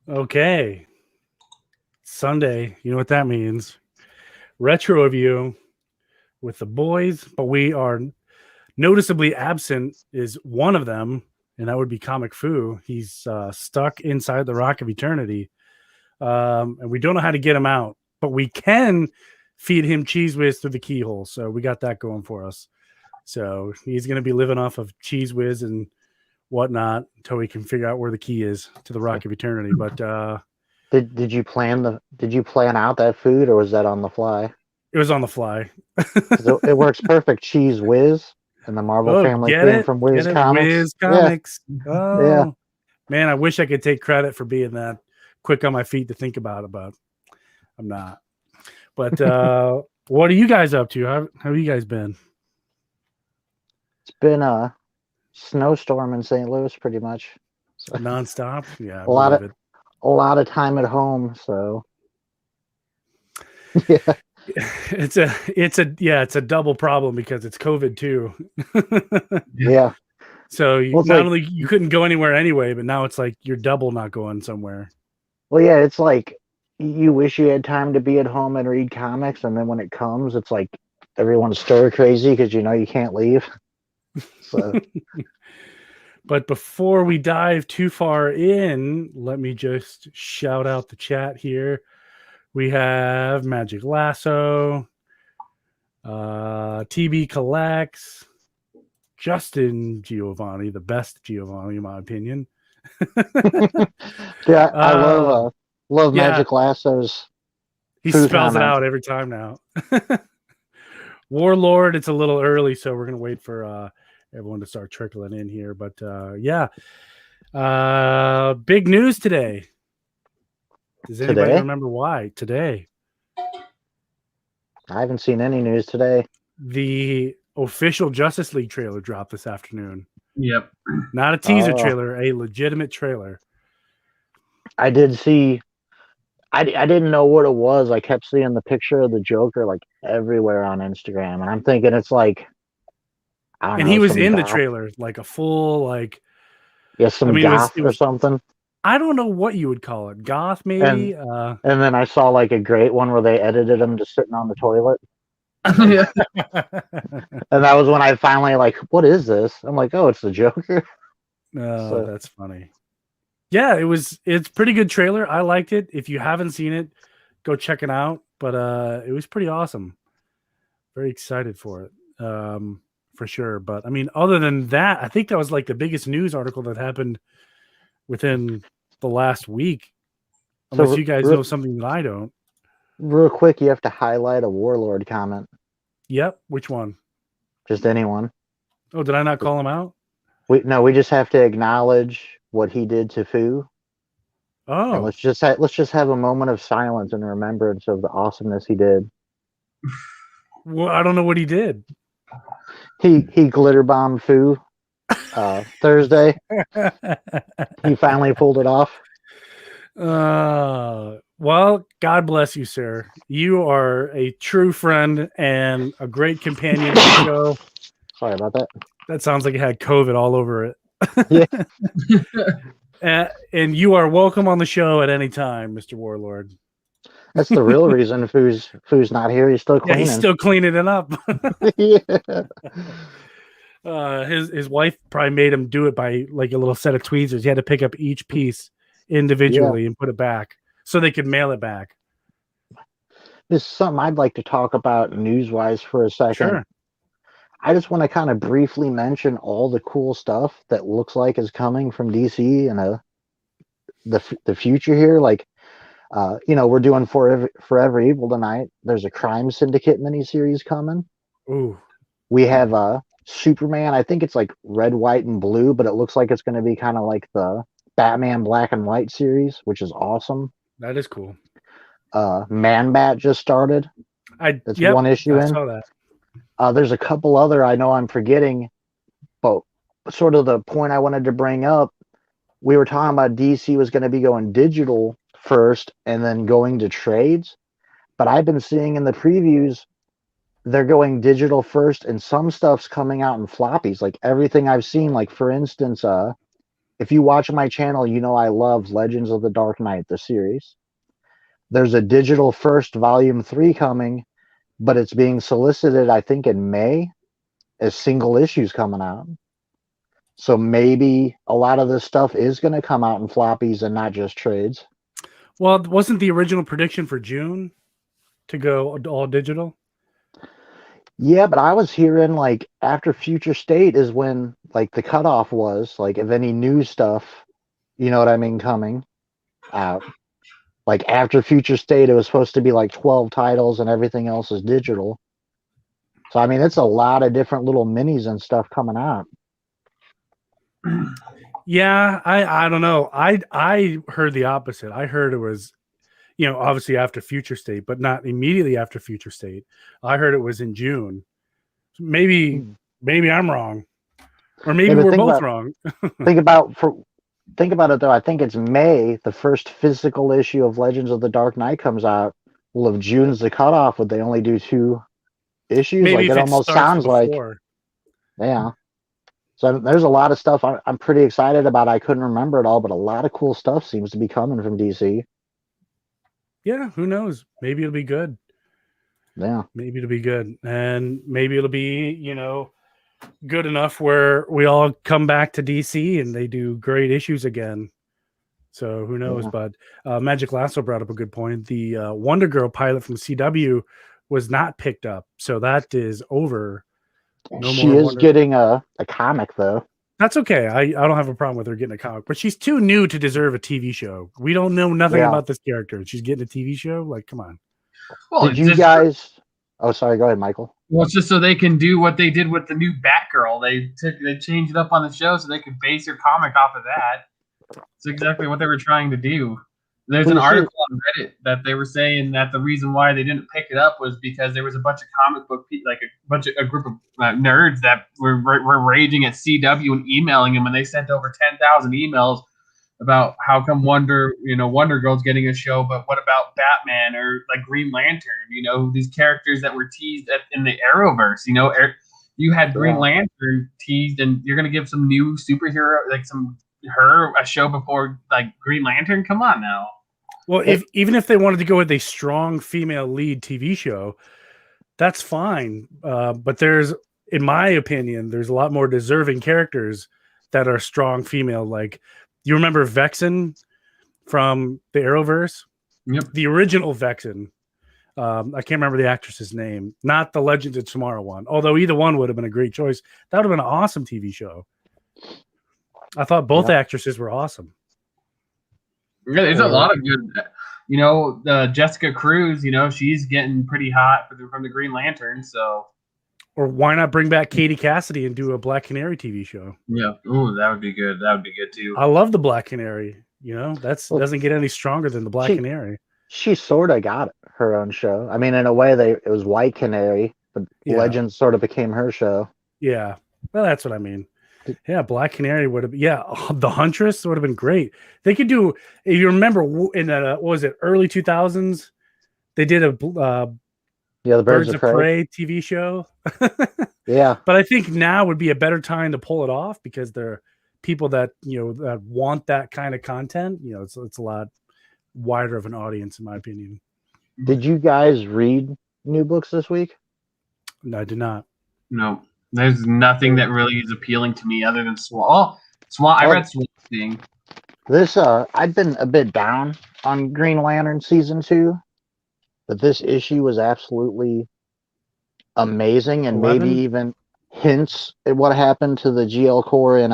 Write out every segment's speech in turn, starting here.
Okay. Sunday. You know what that means. Retro review with the boys, but we are noticeably absent is one of them, and that would be Comic Fu. He's stuck inside the Rock of Eternity. And we don't know how to get him out, but we can feed him Cheese Whiz through the keyhole. So we got that going for us. So he's going to be living off of Cheese Whiz and whatnot until we can figure out where the key is to the Rock of Eternity. But Did you plan out that food, or was that on the fly? it was on the fly. 'Cause it works perfect. Cheese Whiz and the Marvel family get came it? from Get Whiz it? Comics. Whiz Yeah, Comics. Oh, yeah. man, I wish I could take credit for being that quick on my feet to think about it, but I'm not. But what are you guys up to? How have you guys been? It's been a snowstorm in St. Louis, pretty much. So, Nonstop? Yeah, I a lot believe of it. a lot of time at home. So yeah, It's a double problem because it's COVID too. yeah. So Well, it's not like, only you couldn't go anywhere anyway, but now it's like you're double not going somewhere. well, yeah. It's like you wish you had time to be at home and read comics, and then when it comes, it's like everyone's stir crazy because you can't leave. So But before we dive too far in, let me just shout out the chat here. We have Magic Lasso, TB Collects, Justin Giovanni, the best Giovanni in my opinion. yeah, I uh, love yeah, Magic Lasso's he food spells it comment. out every time now. Warlord, it's a little early, so we're gonna wait for everyone to start trickling in here. But yeah, big news today. Does anybody Today, remember why? Today, I haven't seen any news today. the official Justice League trailer dropped this afternoon. Yep. Not a teaser trailer, a legitimate trailer. I did see. I didn't know what it was. I kept seeing the picture of the Joker like everywhere on Instagram, and I'm thinking it's like, I don't And know, he was some in the goth, trailer, like a full, like, yeah, I some mean, goth it or was, something. I don't know what you would call it. Goth, And maybe? and then I saw like a great one where they edited him just sitting on the toilet, Yeah. and that was when I finally like, what is this? I'm like, oh, it's the Joker. Oh, So that's funny. Yeah, it's pretty good trailer. I liked it. If you haven't seen it, go check it out. But it was pretty awesome. Very excited for it. For sure. But I mean, other than that, I think that was like the biggest news article that happened within the last week. Unless so you guys know something that I don't. real quick, you have to highlight a Warlord comment. Yep. Which one? Just anyone. Oh, did I not call him out? We just have to acknowledge what he did to Fu. And Oh, let's just have a moment of silence in remembrance of the awesomeness he did. well, I don't know what he did. He glitter bombed Fu Thursday. He finally pulled it off. Well, God bless you, sir. You are a true friend and a great companion to the show. Sorry about that. That sounds like it had COVID all over it. Yeah. And you are welcome on the show at any time, Mr. Warlord. That's the real reason Fu's not here. He's still Yeah, cleaning. he's still cleaning it up. Yeah. His wife probably made him do it by like a little set of tweezers. He had to pick up each piece individually and put it back so they could mail it back. This is something I'd like to talk about news-wise for a second. Sure. I just want to kind of briefly mention all the cool stuff that looks like is coming from DC and the future here. Like, we're doing Forever Evil tonight. There's a Crime Syndicate miniseries coming. Ooh. We have Superman. I think it's like red, white, and blue, but it looks like it's going to be kind of like the Batman Black and White series, which is awesome. That is cool. Man Bat just started. That's one issue I in. saw that. There's a couple other I know I'm forgetting, but sort of the point I wanted to bring up, we were talking about DC was going to be going digital first and then going to trades, but I've been seeing in the previews they're going digital first and some stuff's coming out in floppies. Like everything I've seen, like for instance, if you watch my channel, you know I love Legends of the Dark Knight, the series. There's a digital first volume 3 coming, but it's being solicited, I think, in May as single issues coming out. So maybe a lot of this stuff is going to come out in floppies and not just trades. Well, wasn't the original prediction for June to go all digital? Yeah, but I was hearing like after Future State is when like the cutoff was, like if any new stuff, you know what I mean, coming out. Like after Future State, it was supposed to be like 12 titles and everything else is digital. So I mean, it's a lot of different little minis and stuff coming out. Yeah, I don't know. I heard the opposite. I heard it was, obviously after Future State, but not immediately after Future State. I heard it was in June. Maybe I'm wrong, or maybe we're both wrong. think about it though. I think it's May. The first physical issue of Legends of the Dark Knight comes out. Well, if June's the cutoff, would they only do 2 issues? Maybe like it almost sounds before. Like, yeah. So there's a lot of stuff I'm pretty excited about. I couldn't remember it all, but a lot of cool stuff seems to be coming from DC. Yeah, who knows? Maybe it'll be good. Yeah. Maybe it'll be good. And maybe it'll be, good enough where we all come back to DC and they do great issues again. So who knows? Yeah. But Magic Lasso brought up a good point. The Wonder Girl pilot from CW was not picked up. So that is over. She is getting a comic, though. That's okay. I don't have a problem with her getting a comic, but she's too new to deserve a TV show. We don't know nothing about this character. She's getting a TV show? Like, come on. Well, did you guys... Oh, sorry. Go ahead, Michael. Well, it's just so they can do what they did with the new Batgirl. They changed it up on the show so they could base their comic off of that. It's exactly what they were trying to do. There's an article on Reddit that they were saying that the reason why they didn't pick it up was because there was a bunch of comic book a group of nerds that were raging at CW and emailing them, and they sent over 10,000 emails about how come Wonder Girl's getting a show, but what about Batman or like Green Lantern? These characters that were teased in the Arrowverse. You had Green Lantern teased, and you're gonna give some new superhero a show before like Green Lantern. Come on now. Well, even if they wanted to go with a strong female lead TV show, that's fine. But in my opinion, there's a lot more deserving characters that are strong female. Like, you remember Vexen from the Arrowverse? Yep. The original Vexen. I can't remember the actress's name. Not the Legends of Tomorrow one. Although either one would have been a great choice. That would have been an awesome TV show. I thought both actresses were awesome. Yeah, there's a lot of good. Jessica Cruz. She's getting pretty hot from the Green Lantern. So, or why not bring back Katie Cassidy and do a Black Canary TV show? Yeah, ooh, that would be good. That would be good too. I love the Black Canary. Doesn't get any stronger than the Black Canary. She sort of got her own show. I mean, in a way, it was White Canary, but Legends sort of became her show. Yeah, well, that's what I mean. Yeah, Black Canary would have. Yeah, the Huntress would have been great. They could do. If you remember, in what was it, early 2000s? They did a the Birds of Prey TV show. Yeah, but I think now would be a better time to pull it off because there are people that that want that kind of content. It's a lot wider of an audience, in my opinion. Did you guys read new books this week? No, I did not. No. There's nothing that really is appealing to me other than Swamp. I read Swamp Thing. This I've been a bit down on Green Lantern season 2, but this issue was absolutely amazing, and 11? maybe even hints at what happened to the GL Corps in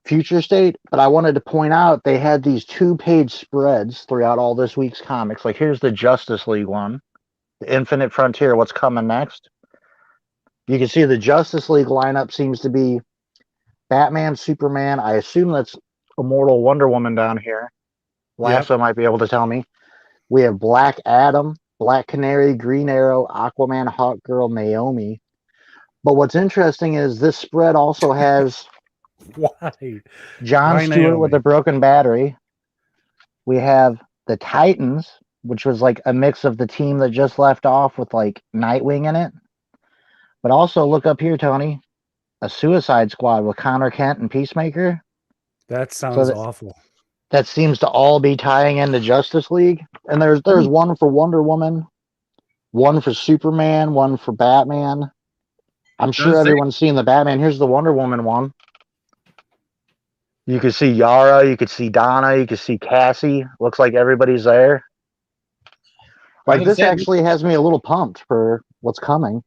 Future State. But I wanted to point out they had these 2-page spreads throughout all this week's comics. Like, here's the Justice League one, the Infinite Frontier, what's coming next. You can see the Justice League lineup seems to be Batman, Superman. I assume that's Immortal Wonder Woman down here. Lasso might be able to tell me. We have Black Adam, Black Canary, Green Arrow, Aquaman, Hawkgirl, Naomi. But what's interesting is this spread also has John Stewart with a broken battery. We have the Titans, which was like a mix of the team that just left off with like Nightwing in it. But also look up here, Tony, a Suicide Squad with Connor Kent and Peacemaker. That sounds that- awful. That seems to all be tying into Justice League. And there's one for Wonder Woman, one for Superman, one for Batman. I'm sure Does it- everyone's seen the Batman. Here's the Wonder Woman one. You could see Yara, you could see Donna, you could see Cassie. Looks like everybody's there. Like, this actually has me a little pumped for what's coming.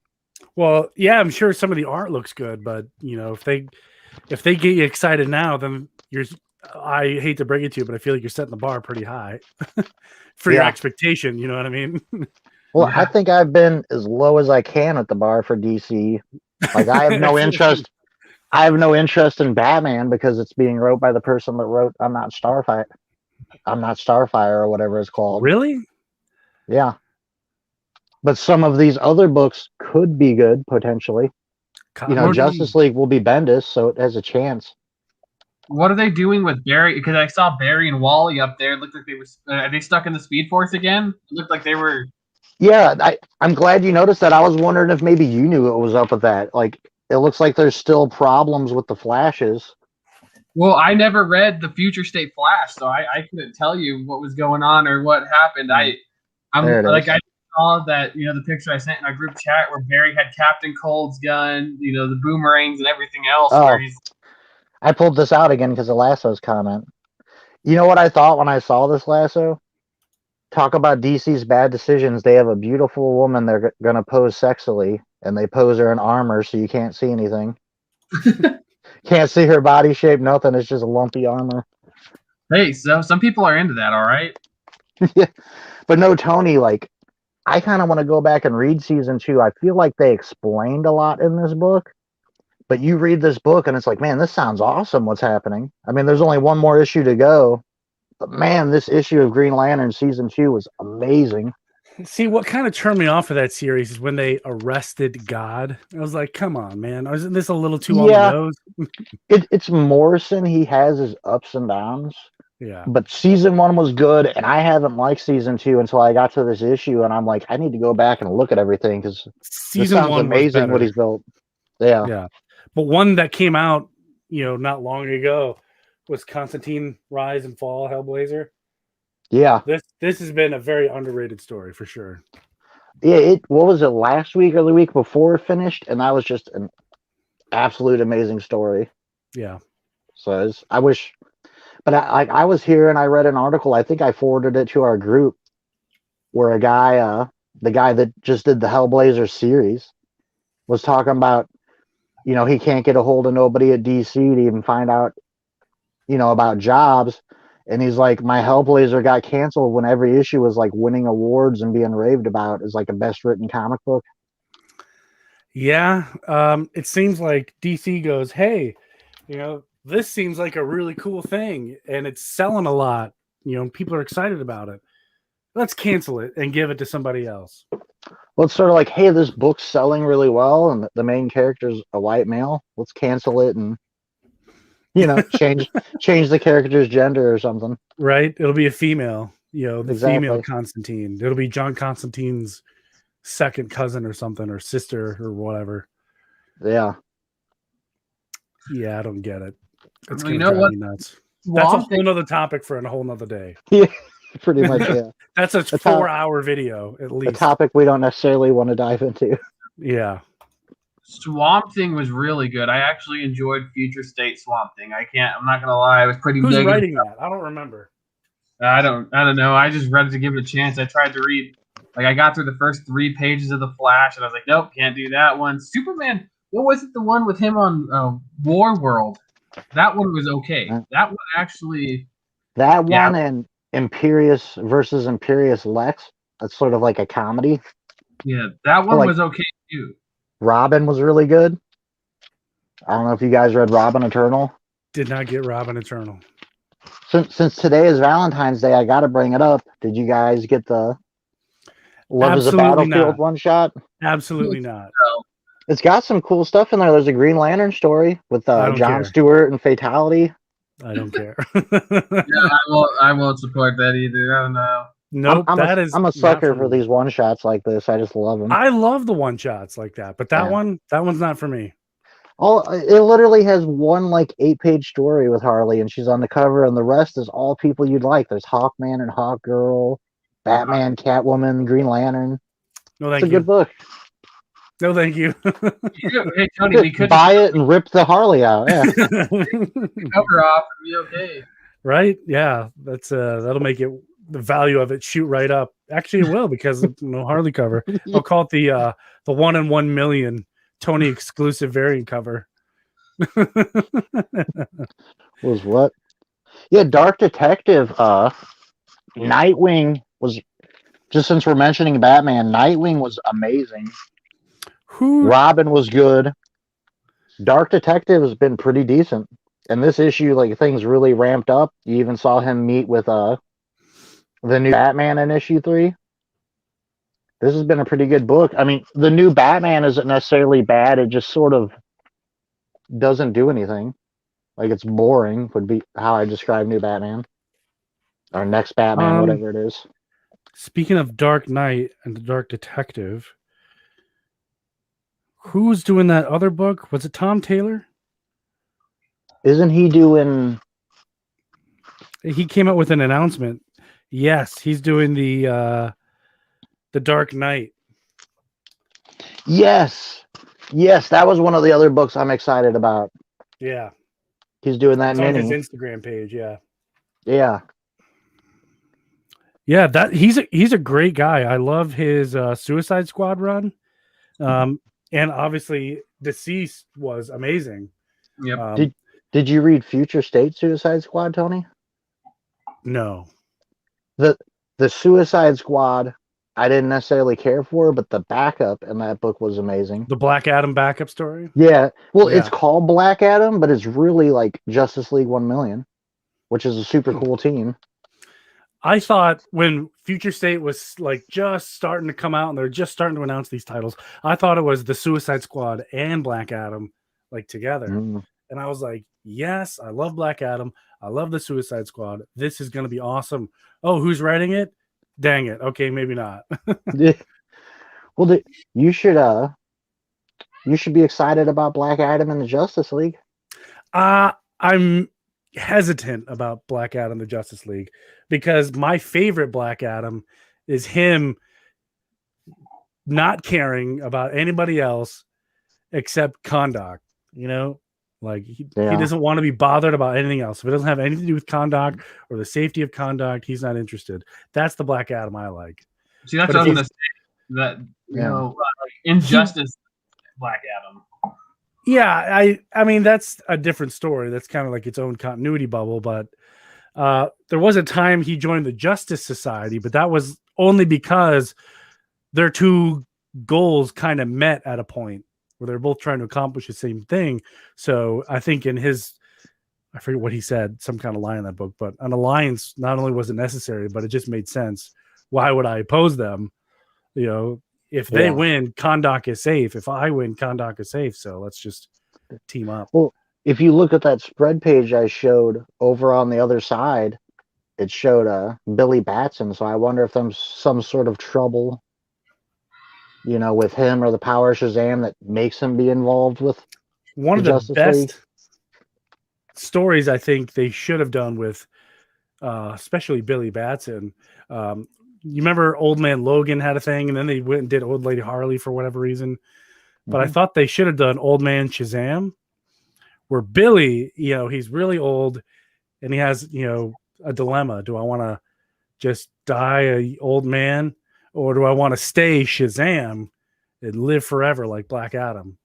Well, yeah, I'm sure some of the art looks good, but you know, if they get you excited now, then I hate to break it to you, but I feel like you're setting the bar pretty high for your Yeah. expectation. You know what I mean? Well, Yeah. I think I've been as low as I can at the bar for DC. Like, I have no interest. I have no interest in Batman because it's being wrote by the person that wrote I'm Not Starfire or whatever it's called. Really? Yeah. But some of these other books could be good potentially. You know, Justice League will be Bendis, so it has a chance. What are they doing with Barry? Because I saw Barry and Wally up there. It looked like they were. Are they stuck in the Speed Force again? It looked like they were. Yeah, I'm glad you noticed that. I was wondering if maybe you knew what was up with that. Like, it looks like there's still problems with the Flashes. Well, I never read the Future State Flash, so I couldn't tell you what was going on or what happened. I'm There it like is. I saw that the picture I sent in our group chat where Barry had Captain Cold's gun, the boomerangs and everything else. Oh. Where he's I pulled this out again because of Lasso's comment. You know what I thought when I saw this, Lasso? Talk about DC's bad decisions. They have a beautiful woman they're going to pose sexily, and they pose her in armor so you can't see anything. Can't see her body shape, nothing. It's just lumpy armor. hey, so some people are into that, all right. But no, Tony, like, I kind of want to go back and read season 2. I feel like they explained a lot in this book. But you read this book and it's like, man, this sounds awesome. What's happening? I mean, there's only one more issue to go. But man, this issue of Green Lantern season 2 was amazing. See, what kind of turned me off of that series is when they arrested God. I was like, come on, man. Isn't this a little too on the nose? It's Morrison. He has his ups and downs. Yeah. But season 1 was good, and I haven't liked season 2 until I got to this issue, and I'm like, I need to go back and look at everything because this sounds 1 amazing what he's built. Yeah. Yeah. But one that came out, not long ago was Constantine Rise and Fall Hellblazer. Yeah. This has been a very underrated story for sure. Yeah, what was it, last week or the week before it finished? And that was just an absolute amazing story. Yeah. So I wish, but I was here and I read an article. I think I forwarded it to our group where a guy, the guy that just did the Hellblazer series, was talking about, he can't get a hold of nobody at DC to even find out, about jobs. And he's like, my Hellblazer got canceled when every issue was like winning awards and being raved about as like a best written comic book. Yeah. It seems like DC goes, hey, this seems like a really cool thing and it's selling a lot. People are excited about it. Let's cancel it and give it to somebody else. Well, it's sort of like, hey, this book's selling really well and the main character's a white male. Let's cancel it and change the character's gender or something. Right? It'll be a female, the Exactly. female Constantine. It'll be John Constantine's second cousin or something, or sister or whatever. Yeah. Yeah, I don't get it. It's Well, gonna you know drive what? me nuts. That's a Swamp whole Thing, nother topic for a whole nother day. Pretty much, yeah. That's a top- 4-hour video at A least. topic we don't necessarily want to dive into. Yeah. Swamp Thing was really good. I actually enjoyed Future State Swamp Thing. I'm not gonna lie, I was pretty Who's negative. writing that? I don't remember. I don't know. I just read it to give it a chance. I tried to read, I got through the first 3 pages of the Flash, and I was like, nope, can't do that one. Superman. What was it? The one with him on War World. That one was okay. That one actually. That Yeah. one and Imperious versus Imperious Lex. That's sort of like a comedy. Yeah, that one like- was okay too. Robin was really good. I don't know if you guys read Robin Eternal. Did not get Robin Eternal. Since today is Valentine's Day, I got to bring it up. Did you guys get the Love is a Absolutely Battlefield not. one shot? Absolutely not. It's got some cool stuff in there. There's a Green Lantern story with I don't John care. Stewart and Fatality. I don't care. Yeah, I won't support that either. I don't know. Nope. I'm I'm a sucker for these one shots like this. I just love them. I love the one shots like that, but that Yeah. one's not for me. It literally has one like 8-page story with Harley, and she's on the cover, and the rest is all people you'd like. There's Hawkman and Hawkgirl, Batman, Catwoman, Green Lantern. No, It's thank a good you. book. No, thank you. Hey Tony, we could Buy it and rip the Harley out. Yeah. cover off and be okay. Right? Yeah, that'll make it the value of it shoot right up. Actually, it will because of no Harley cover. I'll call it the 1 in 1 million Tony exclusive variant cover. Was what? Yeah, Dark Detective. Nightwing was, just since we're mentioning Batman, Nightwing was amazing. Who? Robin was good. Dark Detective has been pretty decent. And this issue, like, things really ramped up. You even saw him meet with the new Batman in issue 3. This has been a pretty good book. I mean, the new Batman isn't necessarily bad. It just sort of doesn't do anything. Like, it's boring, would be how I describe new Batman. Or next Batman, whatever it is. Speaking of Dark Knight and the Dark Detective, who's doing that other book? Was it Tom Taylor? Isn't he doing... He came out with an announcement. Yes, he's doing the Dark Knight. Yes, that was one of the other books I'm excited about. Yeah, He's doing that it's on mini. his Instagram page. Yeah, that he's a great guy. I love his Suicide Squad run, and obviously Deceased was amazing. Yep. Did you read Future State Suicide Squad, Tony? No. The Suicide Squad I didn't necessarily care for, but the backup in that book was amazing. The Black Adam backup story? Yeah. Well, Yeah. It's called Black Adam, but it's really like Justice League 1 million, which is a super cool team. I thought when Future State was like just starting to come out and they're just starting to announce these titles, I thought it was the Suicide Squad and Black Adam like together. Mm. And I was like, yes, I love Black Adam. I love the Suicide Squad. This is going to be awesome. Oh, who's writing it? Dang it. Okay, maybe not. Well, you should be excited about Black Adam and the Justice League. I'm hesitant about Black Adam, the Justice League, because my favorite Black Adam is him not caring about anybody else except Kahndaq. You know, like he doesn't want to be bothered about anything else. If it doesn't have anything to do with Kahndaq or the safety of Kahndaq, he's not interested. That's the Black Adam I like. See, that's what I was going to say. That, like Injustice, Black Adam. Yeah, I mean, that's a different story. That's kind of like its own continuity bubble. But there was a time he joined the Justice Society, but that was only because their two goals kind of met at a point where they're both trying to accomplish the same thing. So I think I forget what he said, some kind of line in that book, but an alliance not only was it necessary, but it just made sense. Why would I oppose them? You know, if they win, Kahndaq is safe. If I win, Kahndaq is safe. So let's just team up. Well, if you look at that spread page I showed over on the other side, it showed Billy Batson. So I wonder if there's some sort of trouble, you know, with him or the Power Shazam that makes him be involved with one of the best stories I think they should have done with especially Billy Batson. You remember Old Man Logan had a thing, and then they went and did Old Lady Harley for whatever reason. But I thought they should have done Old Man Shazam, where Billy, you know, he's really old and he has, you know, a dilemma. Do I want to just die a old man, or do I want to stay Shazam and live forever like Black Adam?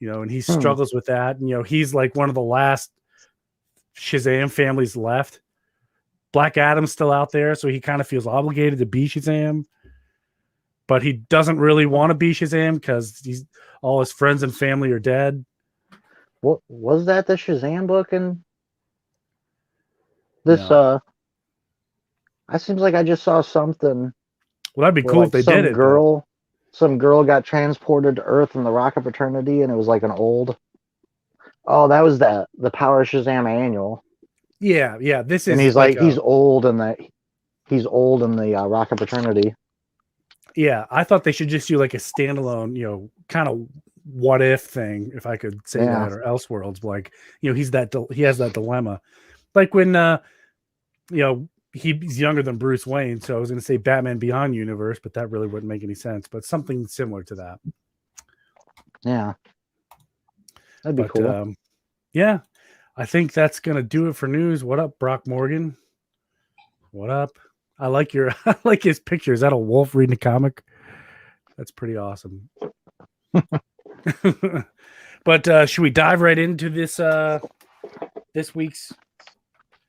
You know, and he struggles with that. And, you know, he's like one of the last Shazam families left. Black Adam's still out there, so he kind of feels obligated to be Shazam, but he doesn't really want to be Shazam because all his friends and family are dead. What was that? The Shazam book and this? No. It seems like I just saw something. Well, that'd be cool if they did it. Some girl got transported to Earth in the Rocket Fraternity, and it was like an old. Oh, that was the Power Shazam annual. Yeah. This is, and he's like he's old in the Rocket Fraternity. Yeah, I thought they should just do like a standalone, you know, kind of what if thing, if I could say Yeah. that, or Elseworlds. Like, he has that dilemma. Like when he's younger than Bruce Wayne, so I was going to say Batman Beyond Universe, but that really wouldn't make any sense. But something similar to that. Yeah. That'd be But cool. yeah, I think that's going to do it for news. What up, Brock Morgan? What up? I like I like his picture. Is that a wolf reading a comic? That's pretty awesome. But should we dive right into this week's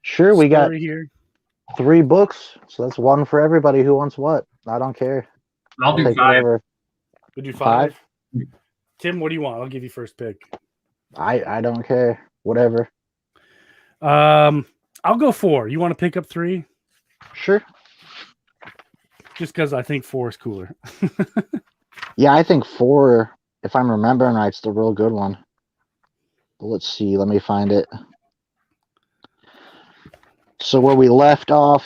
Sure, we got story here? 3 books, so that's one for everybody who wants what. I don't care. I'll do take 5. whatever. We'll do 5? 5. Tim, what do you want? I'll give you first pick. I don't care. Whatever. I'll go 4. You want to pick up 3? Sure. Just because I think 4 is cooler. Yeah, I think 4, if I'm remembering right, it's the real good one. But let's see. Let me find it. So where we left off,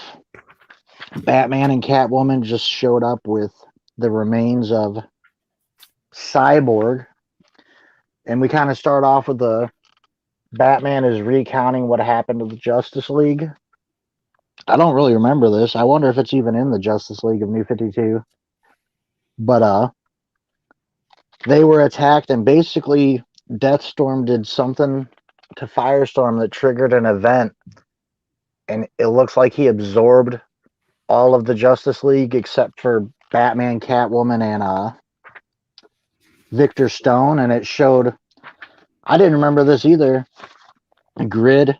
Batman and Catwoman just showed up with the remains of Cyborg. And we kind of start off with Batman is recounting what happened to the Justice League. I don't really remember this. I wonder if it's even in the Justice League of New 52. But they were attacked, and basically Deathstorm did something to Firestorm that triggered an event, and it looks like he absorbed all of the Justice League except for Batman, Catwoman, and Victor Stone. And it showed, I didn't remember this either, a grid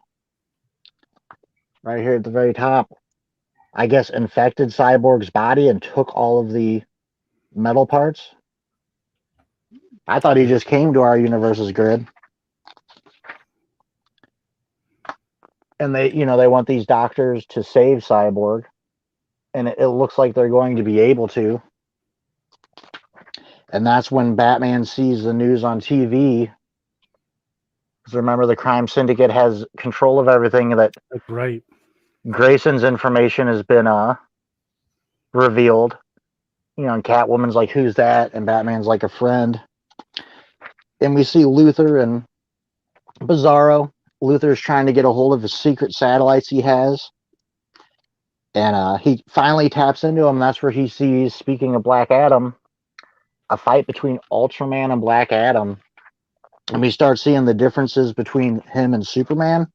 right here at the very top, I guess, infected Cyborg's body and took all of the metal parts. I thought he just came to our universe's grid. And they want these doctors to save Cyborg. And it looks like they're going to be able to. And that's when Batman sees the news on TV. Because remember, the crime syndicate has control of everything. That That's right. Grayson's information has been revealed. And Catwoman's like, who's that? And Batman's like, a friend. And we see Luthor and Bizarro. Luthor's trying to get a hold of his secret satellites he has. And he finally taps into them. That's where he sees, speaking of Black Adam, a fight between Ultraman and Black Adam. And we start seeing the differences between him and Superman.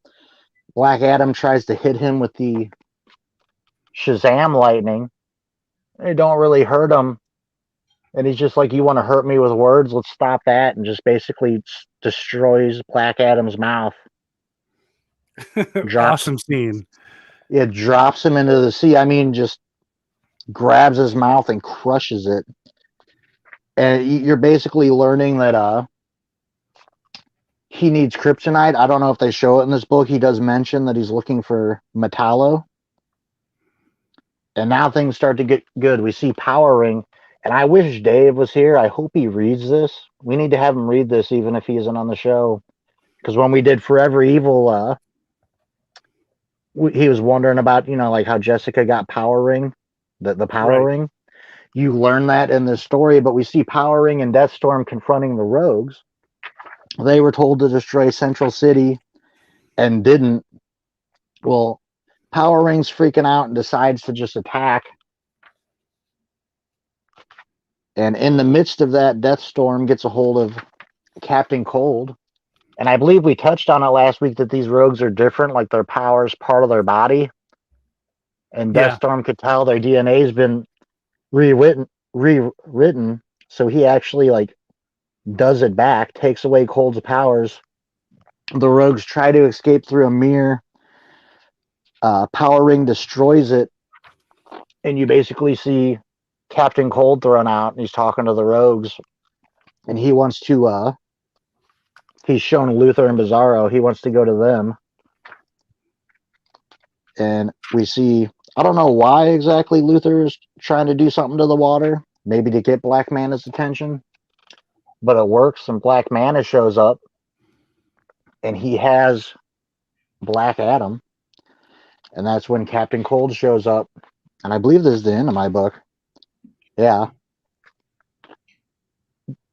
Black Adam tries to hit him with the Shazam lightning. It don't really hurt him. And he's just like, you want to hurt me with words? Let's stop that. And just basically destroys Black Adam's mouth. Awesome scene. It drops him into the sea. I mean, just grabs his mouth and crushes it. And you're basically learning that he needs kryptonite. I don't know if they show it in this book. He does mention that he's looking for Metallo. And now things start to get good. We see Power Ring. And I wish Dave was here. I hope he reads this. We need to have him read this, even if he isn't on the show. Because when we did Forever Evil, he was wondering about, like how Jessica got Power Ring, the Power Ring. You learn that in this story, but we see Power Ring and Deathstorm confronting the Rogues. They were told to destroy Central City and didn't. Well, Power Ring's freaking out and decides to just attack. And in the midst of that, Deathstorm gets a hold of Captain Cold. And I believe we touched on it last week that these rogues are different, like their power's part of their body. And Deathstorm could tell their DNA's been rewritten. So he actually does it back, takes away Cold's powers. The rogues try to escape through a mirror. Power Ring destroys it. And you basically see Captain Cold thrown out, and he's talking to the rogues. And he wants to he's shown Luthor and Bizarro. He wants to go to them. And we see, I don't know why exactly Luthor is trying to do something to the water. Maybe to get Black Mana's attention. But it works, and Black Mana shows up. And he has Black Adam. And that's when Captain Cold shows up. And I believe this is the end of my book. Yeah.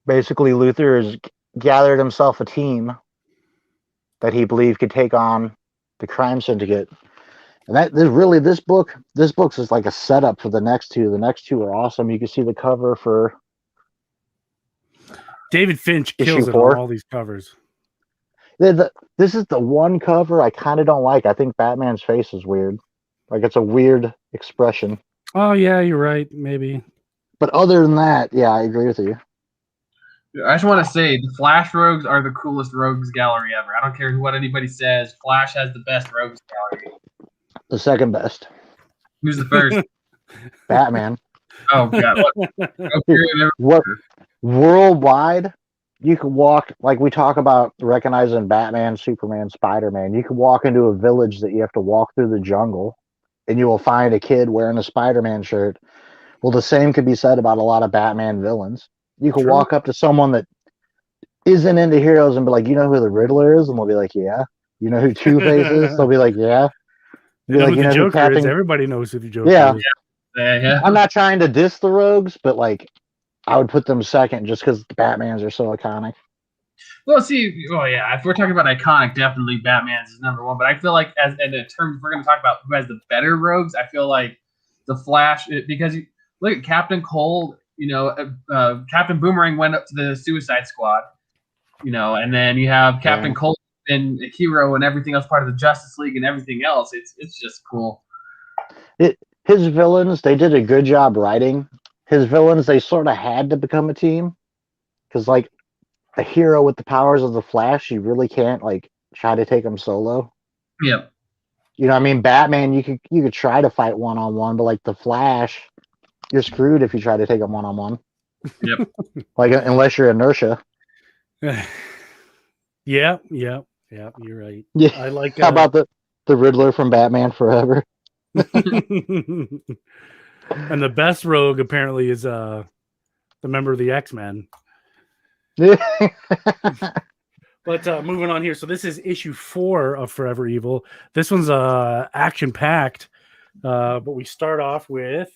Basically, Luther has gathered himself a team that he believed could take on the crime syndicate. And this book is like a setup for the next two. The next two are awesome. You can see the cover for David Finch Issue kills it 4. on all these covers. This is the one cover I kind of don't like. I think Batman's face is weird. Like, it's a weird expression. Oh yeah, you're right. Maybe. But other than that, yeah, I agree with you. I just want to say the Flash rogues are the coolest rogues gallery ever. I don't care what anybody says. Flash has the best rogues gallery. The second best, Who's the first? Batman. Oh god! What worldwide? You could walk, like we talk about recognizing Batman, Superman, Spider-Man. You could walk into a village that you have to walk through the jungle, and you will find a kid wearing a Spider-Man shirt. Well, the same could be said about a lot of Batman villains. You could True. walk up to someone that isn't into heroes and be like, "You know who the Riddler is?" And they'll be like, "Yeah." You know who Two-Face is? They'll be like, "Yeah." You know like, who the who Joker is? Captain- Everybody knows who the Joker Yeah. is. Yeah. I'm not trying to diss the rogues, but like, I would put them second just because the Batmans are so iconic. Well, see, oh yeah, if we're talking about iconic, definitely Batman's is number one. But I feel like, as in terms, if we're going to talk about who has the better rogues, I feel like the Flash, because you look at Captain Cold. You know, Captain Boomerang went up to the Suicide Squad. You know, and then you have Captain Cold and a hero and everything else, part of the Justice League and everything else. It's just cool. His villains, they did a good job writing. His villains, they sort of had to become a team because, like, a hero with the powers of the Flash, you really can't like try to take him solo. Yep. You know what I mean? Batman, you could try to fight one-on-one, but like the Flash, you're screwed if you try to take him one-on-one. Yep. Like, unless you're Inertia. Yeah, you're right. Yeah. I like. How about the Riddler from Batman Forever? And the best rogue apparently is the member of the X-Men. But moving on here, so this is issue 4 of Forever Evil. This one's action packed, but we start off with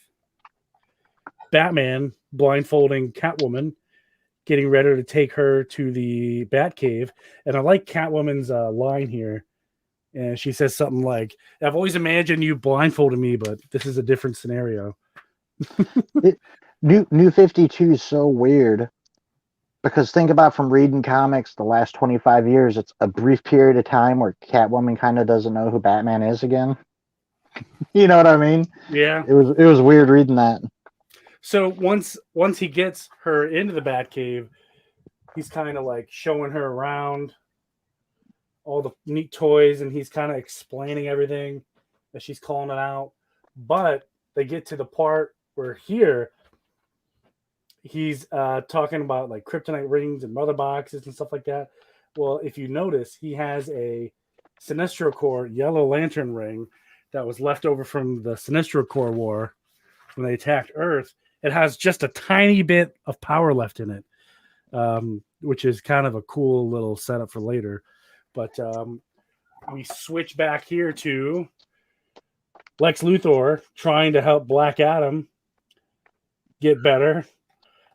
Batman blindfolding Catwoman, getting ready to take her to the Batcave. And I like Catwoman's line here, and she says something like, "I've always imagined you blindfolding me, but this is a different scenario." New 52 is so weird. Because think about, from reading comics the last 25 years, it's a brief period of time where Catwoman kind of doesn't know who Batman is again. You know what I mean? Yeah. It was weird reading that. So once he gets her into the Batcave, he's kind of like showing her around all the neat toys, and he's kind of explaining everything as she's calling it out. But they get to the part where here he's talking about like kryptonite rings and mother boxes and stuff like that. Well, if you notice, he has a Sinestro Corps Yellow Lantern ring that was left over from the Sinestro Corps war when they attacked Earth. It has just a tiny bit of power left in it, which is kind of a cool little setup for later. But we switch back here to Lex Luthor trying to help Black Adam get better.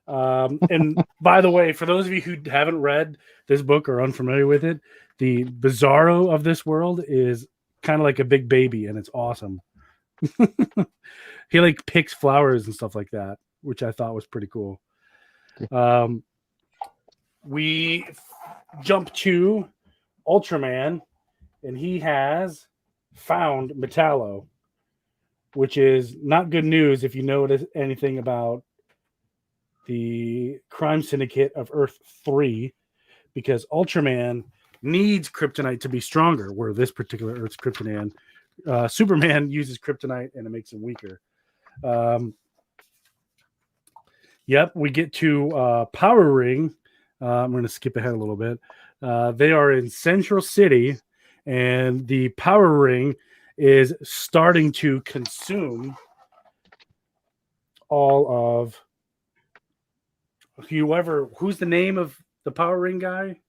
And by the way, for those of you who haven't read this book or unfamiliar with it, the Bizarro of this world is kind of like a big baby, and it's awesome. He like picks flowers and stuff like that, which I thought was pretty cool. We jump to Ultraman, and he has found Metallo, which is not good news if you know anything about the crime syndicate of Earth 3, because Ultraman needs kryptonite to be stronger, where this particular Earth's kryptonite, Superman uses kryptonite and it makes him weaker. Yep, we get to Power Ring. I'm going to skip ahead a little bit. They are in Central City, and the Power Ring is starting to consume all of who's the name of the Power Ring guy?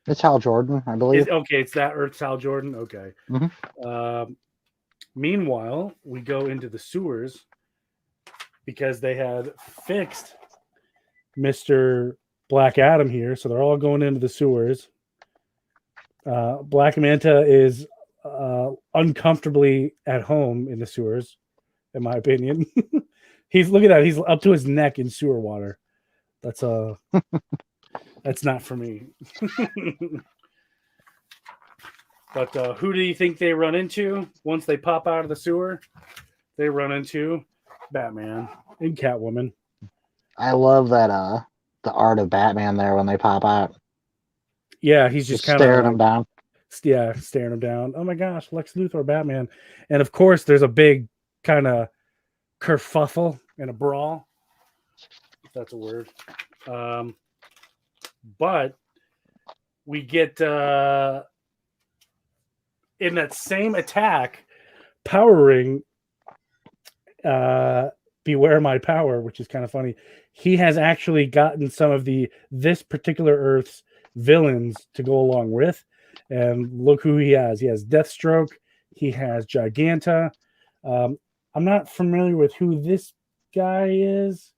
It's Hal Jordan, I believe. It's that Earth's Hal Jordan. Okay. Mm-hmm. Meanwhile, we go into the sewers because they had fixed Mr. Black Adam here. So they're all going into the sewers. Black Manta is uncomfortably at home in the sewers, in my opinion. Look at that. He's up to his neck in sewer water. That's that's not for me. But who do you think they run into once they pop out of the sewer? They run into Batman and Catwoman. I love that the art of Batman there when they pop out. Yeah, he's just kind of staring them down. Yeah, staring them down. Oh my gosh, Lex Luthor, Batman. And of course, there's a big kind of kerfuffle and a brawl, if that's a word. But we get in that same attack, Power Ring, Beware My Power, which is kind of funny. He has actually gotten some of this particular Earth's villains to go along with. And look who he has. He has Deathstroke. He has Giganta. I'm not familiar with who this guy is.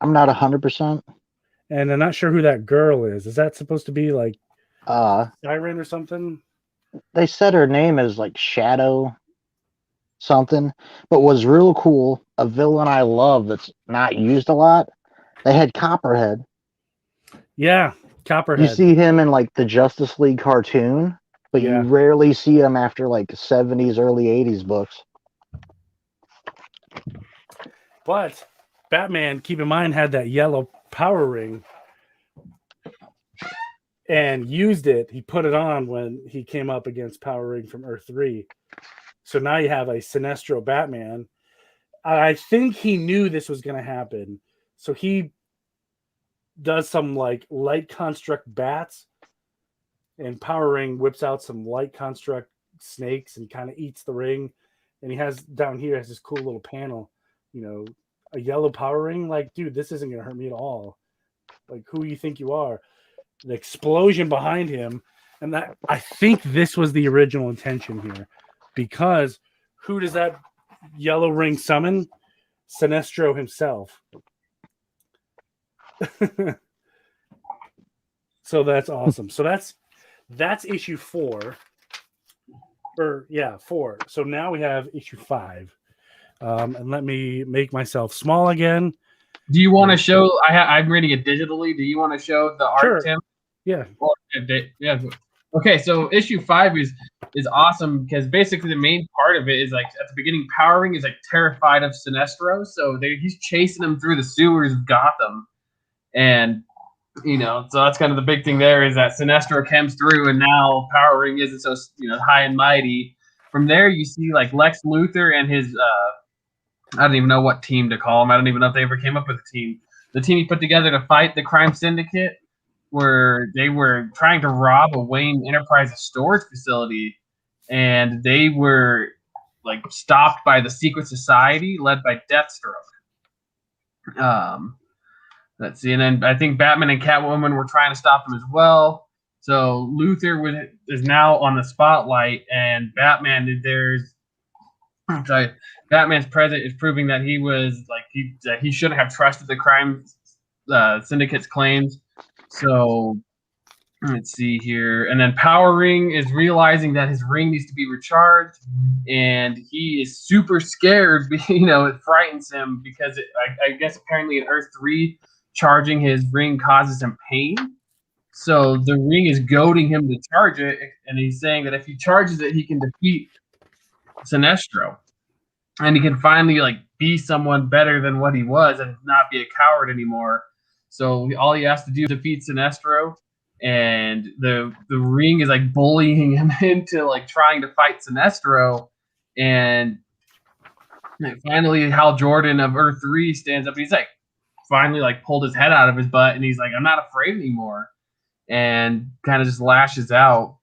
I'm not 100%. And I'm not sure who that girl is. Is that supposed to be like Siren or something? They said her name is like Shadow something. But what's real cool, a villain I love that's not used a lot, they had Copperhead. Yeah, Copperhead. You see him in like the Justice League cartoon, but you rarely see him after like 70s, early 80s books. But Batman, keep in mind, had that yellow power ring and used it. He put it on when he came up against Power Ring from Earth 3. So now you have a Sinestro Batman. I think he knew this was going to happen. So he does some like light construct bats, and Power Ring whips out some light construct snakes and kind of eats the ring. And he has down here has this cool little panel, a yellow Power Ring. Like, dude, this isn't going to hurt me at all. Like, who you think you are? The explosion behind him. And that, I think this was the original intention here, because who does that yellow ring summon? Sinestro himself. So that's awesome. So that's issue 4. 4. So now we have issue 5. And let me make myself small again. Do you want to show? I'm reading it digitally. Do you want to show the art, sure. Tim? Yeah. Yeah. Okay, so issue 5 is awesome because basically the main part of it is like at the beginning, Power Ring is like terrified of Sinestro, so he's chasing him through the sewers of Gotham, and so that's kind of the big thing there is that Sinestro comes through, and now Power Ring isn't so high and mighty. From there, you see like Lex Luthor and his I don't even know what team to call him. I don't even know if they ever came up with a team. The team he put together to fight the crime syndicate, where they were trying to rob a Wayne Enterprises storage facility, and they were like stopped by the Secret Society led by Deathstroke. Let's see, and then I think Batman and Catwoman were trying to stop them as well. So Luthor is now on the spotlight, and Batman's present is proving that he was like he shouldn't have trusted the crime syndicate's claims. So let's see here. And then Power Ring is realizing that his ring needs to be recharged, and he is super scared. It frightens him because I guess apparently in Earth 3, charging his ring causes him pain. So the ring is goading him to charge it, and he's saying that if he charges it, he can defeat Sinestro, and he can finally be someone better than what he was and not be a coward anymore. So all he has to do is defeat Sinestro, and the ring is bullying him into trying to fight Sinestro, and finally Hal Jordan of Earth 3 stands up. He's finally pulled his head out of his butt, and he's I'm not afraid anymore, and kind of just lashes out.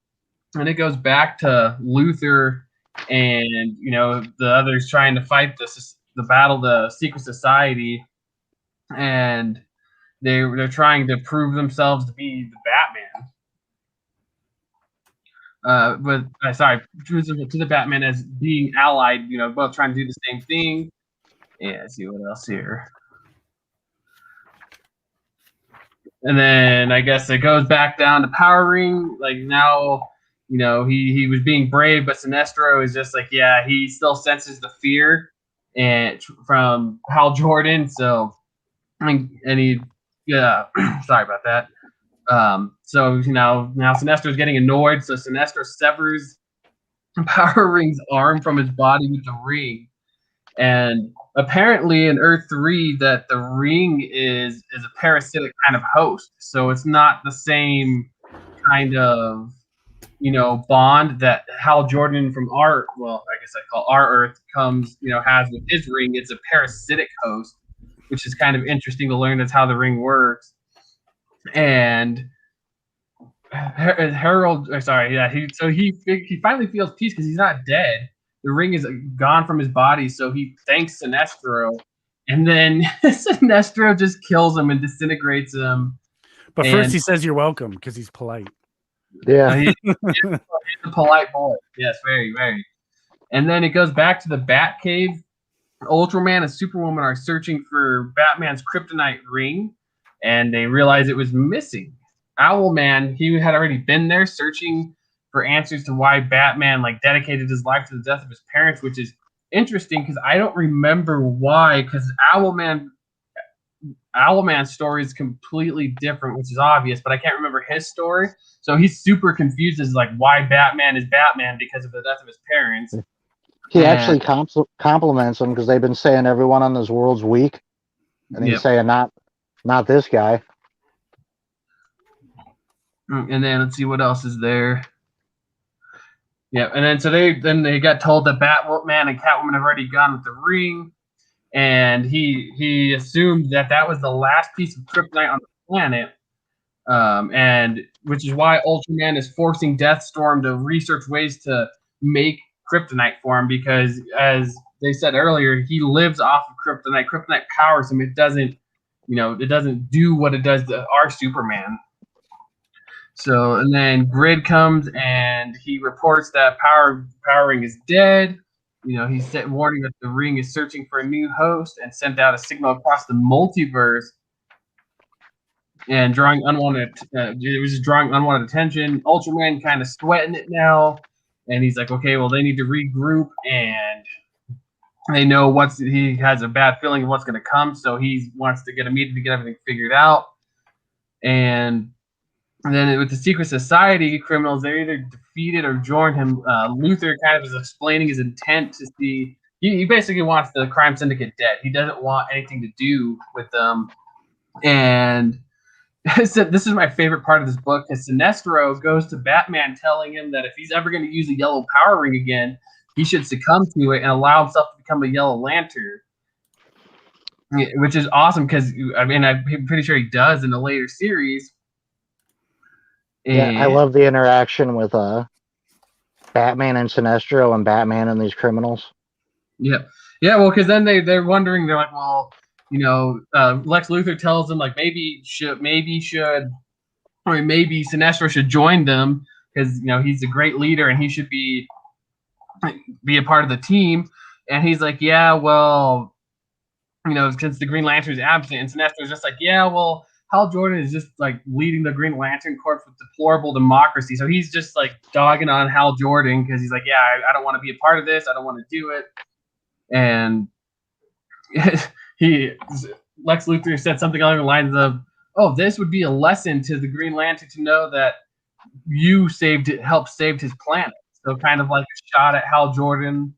And it goes back to Luthor and the others trying to fight the battle, the Secret Society, and they're trying to prove themselves to be the Batman. To the Batman as being allied, both trying to do the same thing. Yeah, let's see what else here. And then I guess it goes back down to Power Ring. Like now, he was being brave, but Sinestro is just like, yeah, he still senses the fear and from Hal Jordan. So, and he, yeah, sorry about that. So now Sinestro is getting annoyed. So Sinestro severs Power Ring's arm from his body with the ring, and apparently in Earth 3 that the ring is a parasitic kind of host, so it's not the same kind of bond that Hal Jordan from I guess I call our Earth has with his ring. It's a parasitic host, which is kind of interesting to learn. That's how the ring works. And Harold, sorry, yeah, he finally feels peace because he's not dead. The ring is gone from his body, so he thanks Sinestro, and then Sinestro just kills him and disintegrates him. But first, he says you're welcome because he's polite. Yeah, he's a polite boy. Yes, very, very. And then it goes back to the Batcave. Ultraman and Superwoman are searching for Batman's kryptonite ring, and they realize it was missing. Owlman, he had already been there searching for answers to why Batman dedicated his life to the death of his parents, which is interesting because I don't remember why. Because Owlman's story is completely different, which is obvious, but I can't remember his story. So he's super confused as why Batman is Batman because of the death of his parents. He actually compliments them because they've been saying everyone on this world's weak, and he's saying not this guy. And then let's see what else is there. Yeah, and then so they got told that Batman and Catwoman have already gone with the ring, and he assumed that was the last piece of kryptonite on the planet, and which is why Ultraman is forcing Deathstorm to research ways to make kryptonite for him, because as they said earlier, he lives off of kryptonite. Kryptonite powers him. It doesn't do what it does to our Superman. So, and then Grid comes and he reports that Power Ring is dead. He set warning that the ring is searching for a new host and sent out a signal across the multiverse and drawing unwanted attention. Ultraman kind of sweating it now, and he's like, okay, well, they need to regroup, and they know he has a bad feeling of what's going to come, so he wants to get a meeting to get everything figured out. And then with the Secret Society criminals, they're either defeated or joined him. Luthor kind of is explaining his intent to see. He basically wants the crime syndicate dead. He doesn't want anything to do with them. And this is my favorite part of this book, because Sinestro goes to Batman telling him that if he's ever going to use a yellow Power Ring again, he should succumb to it and allow himself to become a Yellow Lantern. Which is awesome because, I'm pretty sure he does in the later series. Yeah, I love the interaction with Batman and Sinestro and Batman and these criminals. Yeah, well, because then they're wondering. They're like, well, Lex Luthor tells them maybe Sinestro should join them because he's a great leader and he should be a part of the team. And he's like, yeah, well, since the Green Lantern is absent, and Sinestro's just like, yeah, well, Hal Jordan is just leading the Green Lantern Corps with deplorable democracy. So he's just dogging on Hal Jordan because he's like, yeah, I don't want to be a part of this. I don't want to do it. And Lex Luthor said something along the lines of, oh, this would be a lesson to the Green Lantern to know that you helped save his planet. So kind of like a shot at Hal Jordan,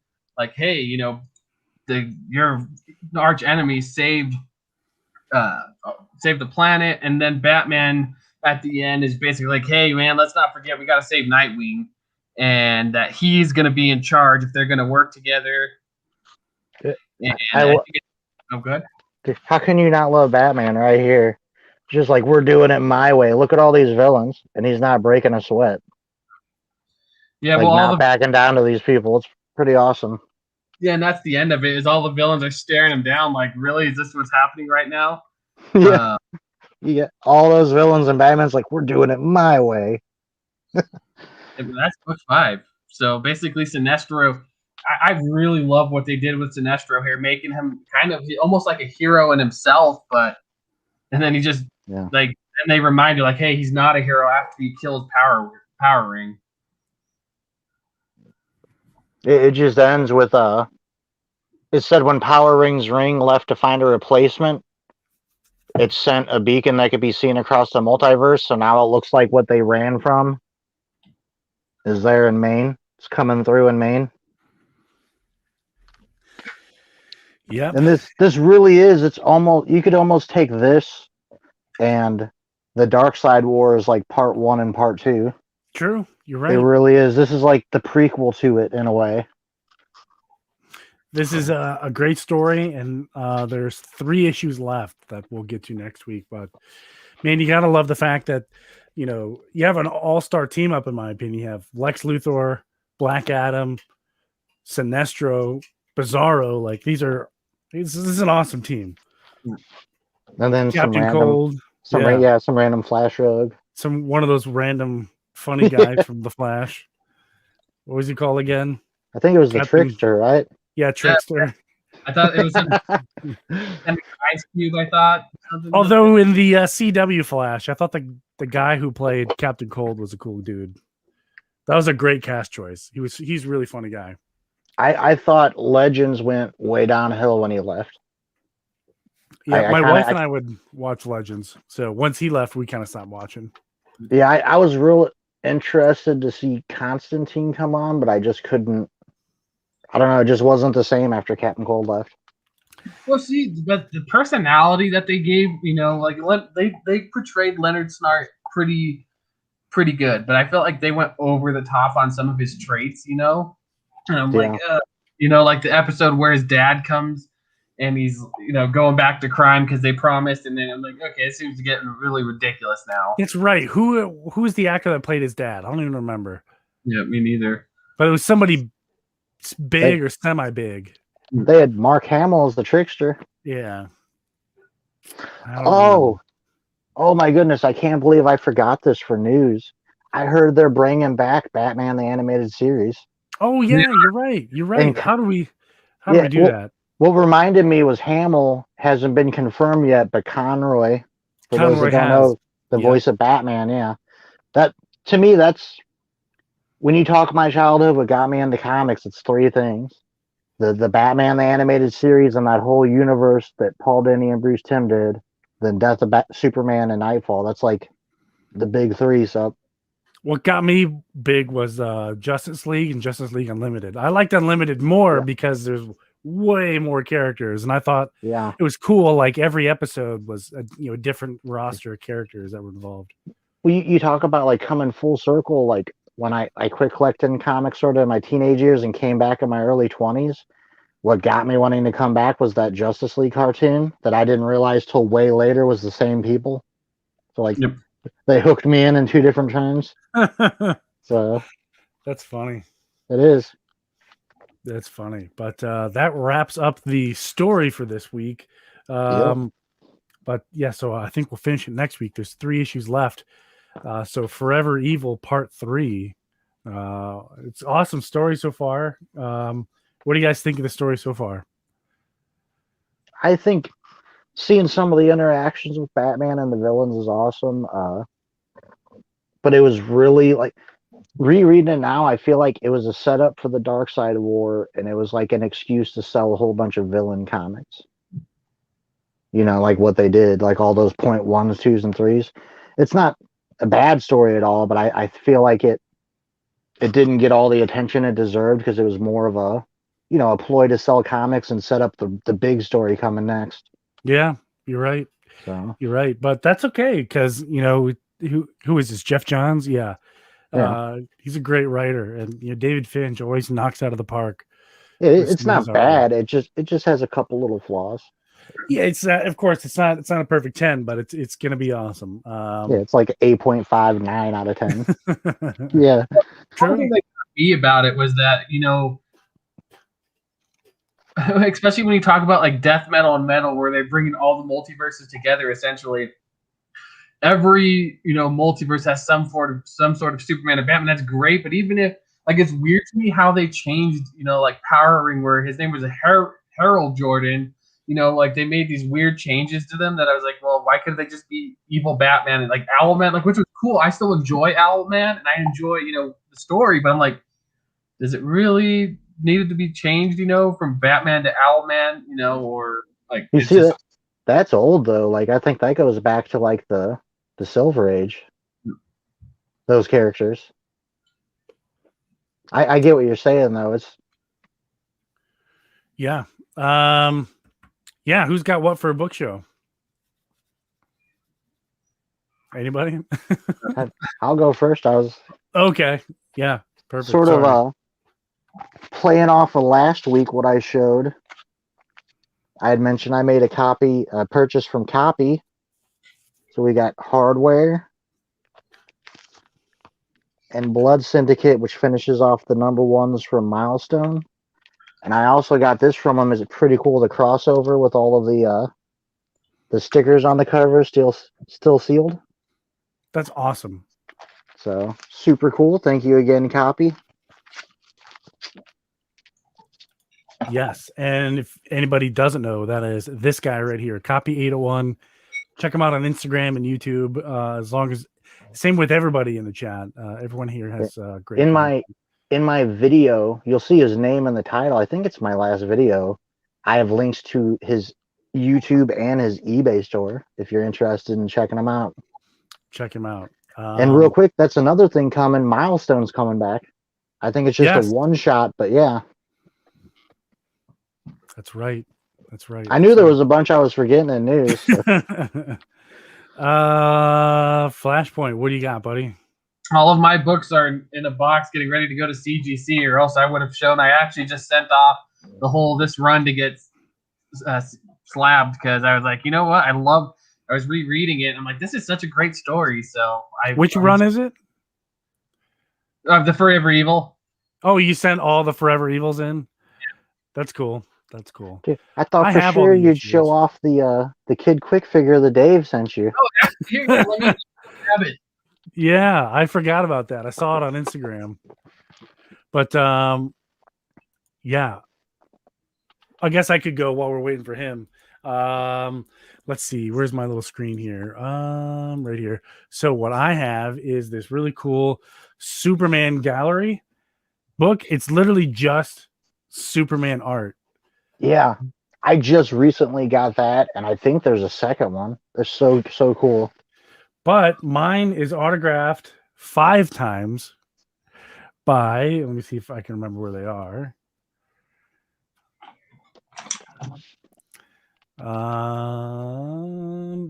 hey, your arch enemy saved the planet. And then Batman at the end is basically hey man, let's not forget we got to save Nightwing, and that he's going to be in charge if they're going to work together. Good. How can you not love Batman right here? Just we're doing it my way. Look at all these villains, and he's not breaking a sweat. Yeah, well, not backing down to these people. It's pretty awesome. Yeah, and that's the end of it. Is all the villains are staring him down. Really, is this what's happening right now? Yeah. Yeah, all those villains, and Batman's we're doing it my way. That's book 5. So basically, Sinestro. I really love what they did with Sinestro here, making him kind of almost like a hero in himself. And then he just And they remind you, like, hey, he's not a hero after he kills Power Ring. It just ends with it said when Power Ring's ring left to find a replacement, it sent a beacon that could be seen across the multiverse. So now it looks like what they ran from is there in Maine. It's coming through in Maine. Yep. And this really is, it's almost, you could almost take this and the Dark Side War is like part 1 and part 2. True. You're It right. really is. This is like the prequel to it in a way. This is a great story, and there's 3 issues left that we'll get to next week. But man, you gotta love the fact that you have an all-star team up. In my opinion, you have Lex Luthor, Black Adam, Sinestro, Bizarro. Like this is an awesome team. And then Captain Cold, some random Flash Rogue. one of those random funny guys from the Flash. What was he called again? I think it was the Captain- Trickster, right? Yeah, Trickster. I thought it was an Ice Cube. I thought. Although in the CW Flash, I thought the guy who played Captain Cold was a cool dude. That was a great cast choice. He's a really funny guy. I thought Legends went way downhill when he left. Yeah, my wife and I would watch Legends. So once he left, we kind of stopped watching. Yeah, I was real interested to see Constantine come on, but I just couldn't. I don't know. It just wasn't the same after Captain Cold left. Well, see, but the personality that they gave, like they portrayed Leonard Snart pretty good, but I felt like they went over the top on some of his traits, And I'm like, like the episode where his dad comes and he's, going back to crime because they promised, and then I'm like, okay, it seems to get really ridiculous now. It's right. Who's the actor that played his dad? I don't even remember. Yeah, me neither. But it was somebody big or semi-big. They had Mark Hamill as the Trickster. Yeah. Oh my goodness! I can't believe I forgot this for news. I heard they're bringing back Batman the Animated Series. Oh yeah, you're right. You're right. And- how do we do that? What reminded me was Hamill hasn't been confirmed yet, but Conroy, for those Conroy that don't has. know, the voice of Batman. Yeah, that to me, that's when you talk my childhood. What got me into comics? It's 3 things: the Batman the Animated Series and that whole universe that Paul Dini and Bruce Timm did. Then Death of Superman and Nightfall. That's like the big 3. So What got me big was Justice League and Justice League Unlimited. I liked Unlimited more because there's way more characters, and I thought yeah, it was cool. Like every episode was a different roster of characters that were involved. well, you talk about like coming full circle. Like when I quit collecting comics sort of in my teenage years and came back in my early 20s. What got me wanting to come back was that Justice League cartoon that I didn't realize till way later was the same people. So like they hooked me in 2 different times. So That's funny. it is. That's funny. But that wraps up the story for this week. But yeah, so I think we'll finish it next week. There's 3 issues left. So Forever Evil Part 3. It's awesome story so far. What do you guys think of the story so far? I think seeing some of the interactions with Batman and the villains is awesome. But it was really like rereading it now, I feel like it was a setup for the Dark Side War, and it was like an excuse to sell a whole bunch of villain comics. Like what they did, like all those .1s, 2s, and 3s. It's not a bad story at all, but I feel like it didn't get all the attention it deserved because it was more of a ploy to sell comics and set up the big story coming next. Yeah, you're right. So You're right, but that's okay because who is this? Jeff Johns? Yeah. He's a great writer, and David Finch always knocks out of the park. it's not bad. It just has a couple little flaws. Yeah, it's of course it's not a perfect 10, but it's gonna be awesome. It's like 8.59 out of 10. Yeah. One thing that got me about it was that especially when you talk about like death metal and metal, where they're bringing all the multiverses together. Essentially, every multiverse has some sort of Superman and Batman. That's great, but even if it's weird to me how they changed like Power Ring, where his name was Harold Jordan. like they made these weird changes to them that I was like, well, why couldn't they just be evil Batman and like Owlman, like which was cool. I still enjoy Owlman and I enjoy the story, but I'm like, does it really needed to be changed? From Batman to Owlman, or like You it's see just that's old though. Like I think that goes back to like the Silver Age. Those characters. I get what you're saying though. It's Yeah. Yeah. Who's got what for a book show? Anybody? I'll go first. I was Okay. Yeah. Perfect. sort Sorry. of playing off of last week what I showed. I had mentioned I made a purchase from Copy. So we got Hardware and Blood Syndicate, which finishes off the number ones from Milestone. And I also got this from them. Is it pretty cool? The crossover with all of the stickers on the cover still sealed. That's awesome. So super cool. Thank you again, Copy. Yes. And if anybody doesn't know, that is this guy right here, Copy 801. Check him out on Instagram and YouTube. As long as same with everybody in the chat. Everyone here has great. In my video, you'll see his name in the title. I think it's my last video. I have links to his YouTube and his eBay store if you're interested in checking them out. Check him out. And real quick, that's another thing coming. Milestone's coming back. I think it's just a one shot, but yeah. That's right. That's right. I knew there was a bunch I was forgetting in news. So. Flashpoint. What do you got, buddy? all of my books are in a box getting ready to go to CGC, or else I would have shown. I actually just sent off this run to get slabbed because I was like, you know what? I was rereading it. And I'm like, this is such a great story. So Which run is it? The Forever Evil. Oh, you sent all the Forever Evils in? Yeah. That's cool. That's cool. Dude, I thought for sure you'd show off the Kid Quick figure that Dave sent you. Oh, here, let me grab it. Yeah, I forgot about that. I saw it on Instagram. But yeah. I guess I could go while we're waiting for him. Let's see. Where's my little screen here? Right here. So what I have is this really cool Superman gallery book. It's literally just Superman art. Yeah. I just recently got that, and I think there's a second one. They're so cool. But mine is autographed 5 times by, let me see if I can remember where they are.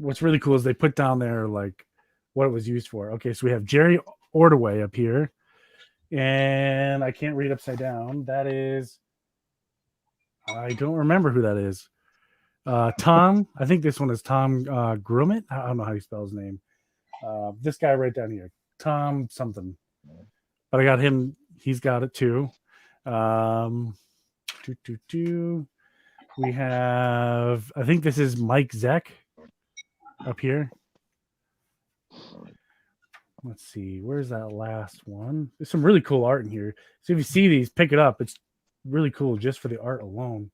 What's really cool is they put down there like what it was used for. Okay, so we have Jerry Ordway up here, and I can't read upside down. That is, I don't remember who that is. Tom, I think this one is Tom Grummett. I don't know how you spell his name. This guy right down here, Tom something. But I got him. He's got it too. We have, I think this is Mike Zeck up here. Let's see. Where's that last one? There's some really cool art in here. So if you see these, pick it up. It's really cool just for the art alone.